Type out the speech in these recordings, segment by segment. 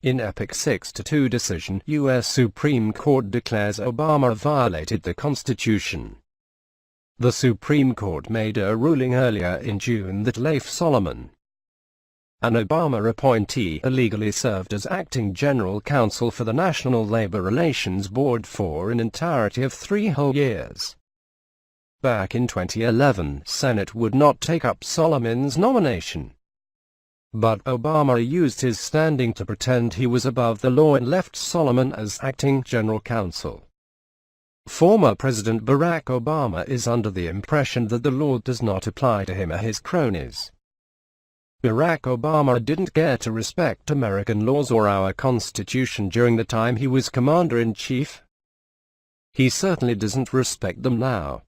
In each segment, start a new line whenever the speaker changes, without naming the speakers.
In epic 6-2 decision, U.S. Supreme Court declares Obama violated the Constitution. The Supreme Court made a ruling earlier in June that Leif Solomon, an Obama appointee, illegally served as acting general counsel for the National Labor Relations Board for an entirety of 3 whole years. Back in 2011, Senate would not take up Solomon's nomination. But Obama used his standing to pretend he was above the law and left Solomon as acting general counsel. Former President Barack Obama is under the impression that the law does not apply to him or his cronies. Barack Obama didn't care to respect American laws or our Constitution during the time he was Commander-in-Chief. He certainly doesn't respect them now.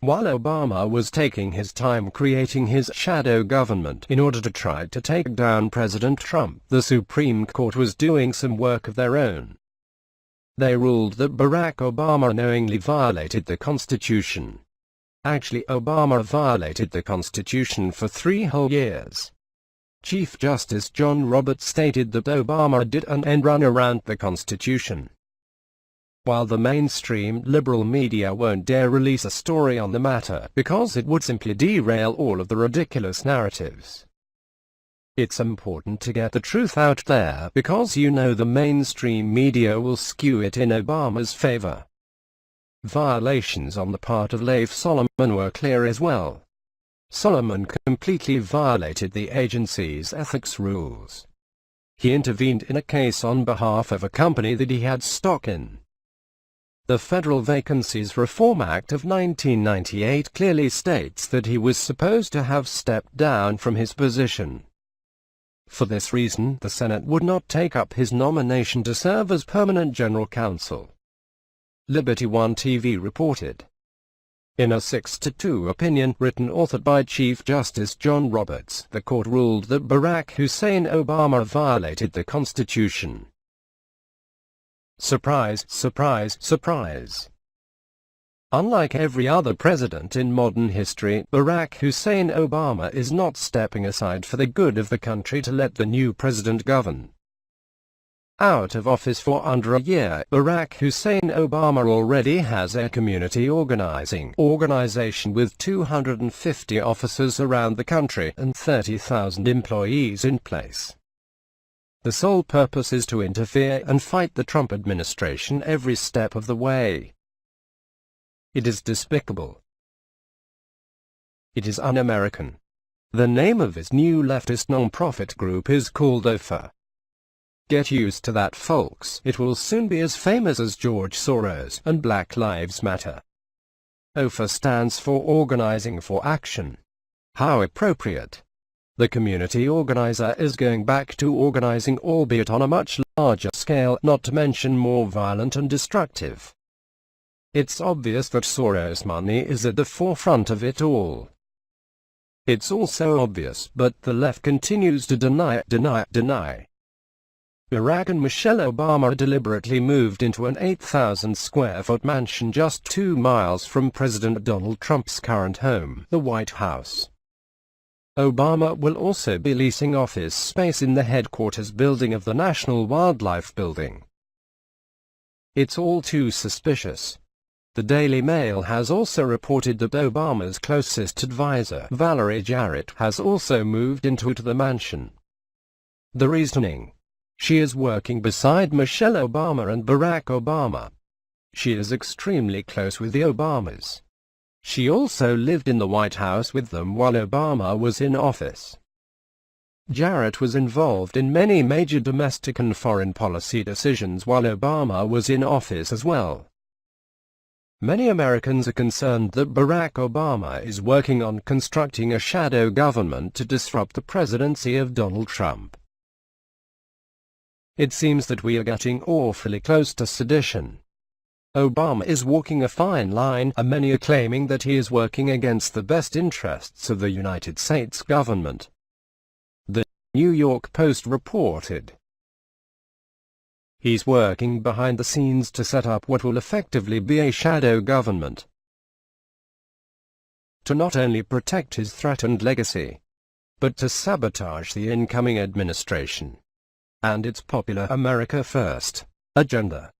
While Obama was taking his time creating his shadow government in order to try to take down President Trump, the Supreme Court was doing some work of their own. They ruled that Barack Obama knowingly violated the Constitution. Actually, Obama violated the Constitution for 3 whole years. Chief Justice John Roberts stated that Obama did an end run around the Constitution. While the mainstream liberal media won't dare release a story on the matter because it would simply derail all of the ridiculous narratives. It's important to get the truth out there because the mainstream media will skew it in Obama's favor. Violations on the part of Leif Solomon were clear as well. Solomon completely violated the agency's ethics rules. He intervened in a case on behalf of a company that he had stock in. The Federal Vacancies Reform Act of 1998 clearly states that he was supposed to have stepped down from his position. For this reason, the Senate would not take up his nomination to serve as permanent general counsel. Liberty One TV reported. In a 6-2 opinion written authored by Chief Justice John Roberts, the court ruled that Barack Hussein Obama violated the Constitution. Surprise, surprise, surprise. Unlike every other president in modern history, Barack Hussein Obama is not stepping aside for the good of the country to let the new president govern. Out of office for under a year, Barack Hussein Obama already has a community organization with 250 officers around the country and 30,000 employees in place. The sole purpose is to interfere and fight the Trump administration every step of the way. It is despicable. It is un-American. The name of his new leftist non-profit group is called OFA. Get used to that, folks. It will soon be as famous as George Soros and Black Lives Matter. OFA stands for Organizing for Action. How appropriate. The community organizer is going back to organizing, albeit on a much larger scale, not to mention more violent and destructive. It's obvious that Soros money is at the forefront of it all. It's also obvious, but the left continues to deny. Barack and Michelle Obama deliberately moved into an 8,000-square-foot mansion just 2 miles from President Donald Trump's current home, the White House. Obama will also be leasing office space in the headquarters building of the National Wildlife Building. It's all too suspicious. The Daily Mail has also reported that Obama's closest advisor, Valerie Jarrett, has also moved into the mansion. The reasoning: she is working beside Michelle Obama and Barack Obama. She is extremely close with the Obamas. She also lived in the White House with them while Obama was in office. Jarrett was involved in many major domestic and foreign policy decisions while Obama was in office as well. Many Americans are concerned that Barack Obama is working on constructing a shadow government to disrupt the presidency of Donald Trump. It seems that we are getting awfully close to sedition. Obama is walking a fine line, and many are claiming that he is working against the best interests of the United States government. The New York Post reported. He's working behind the scenes to set up what will effectively be a shadow government, to not only protect his threatened legacy, but to sabotage the incoming administration. and its popular America First agenda.